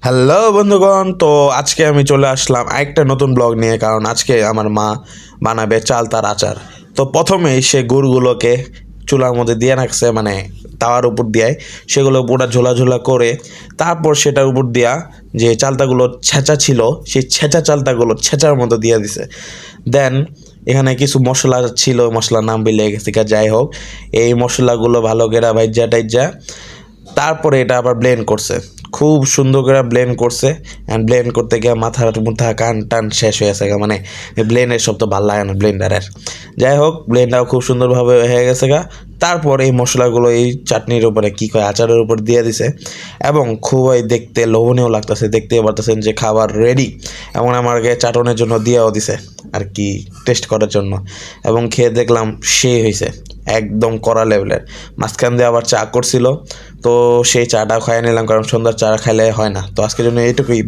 Hello বন্ধুগণ, তো আজকে আমি চলে আসলাম আরেকটা নতুন ব্লগ নিয়ে। কারণ আজকে আমার মা বানাবে চাল তার আচার। তো প্রথমেই সে গুড়গুলোকে চুলার মধ্যে দিয়ে রাখছে, মানে তাওয়ার উপর দিয়ে সেগুলো পুরো ঝোলা ঝোলা করে তারপর সেটার উপর দিয়া যে চালতাগুলো ছেঁচা ছিল সেই ছেঁচা চালতাগুলো ছেঁচার মতো দিয়ে দিছে। দেন এখানে কিছু মশলা ছিল, মশলার নাম বিলে গেছে, যাই হোক এই মশলাগুলো ভালো করে ভাইজা টাইজা তারপরে এটা আবার ব্লেন্ড করছে, খুব সুন্দর করে ব্লেন্ড করছে। অ্যান্ড ব্লেন্ড করতে গিয়ে মাথার মুথা কান টান শেষ হয়ে গেছে মানে ব্লেন্ডের সব তো ভালো লাগে না ব্লেন্ডারের। যাই হোক ব্লেন্ডটাও খুব সুন্দরভাবে হয়ে গেছে তারপর এই মশলাগুলো এই চাটনির উপরে কী কয় আচারের উপর দিয়ে দিছে এবং খুবই দেখতে লোভনীয় লাগতেছে। দেখতে পারতেছেন যে খাবার রেডি, এবং আমাকে চাটনের জন্য দিয়েও দিছে আর কি, টেস্ট করার জন্য। এবং খেয়ে দেখলাম সেই হয়েছে একদম কড়া লেভেলের। মাঝখান দিয়ে আবার চা করছিল, তো সেই চাটা খাইয়ে নিলাম, কারণ সন্ধ্যার চা খাইলে হয় না। তো আজকের জন্য এইটুকুই।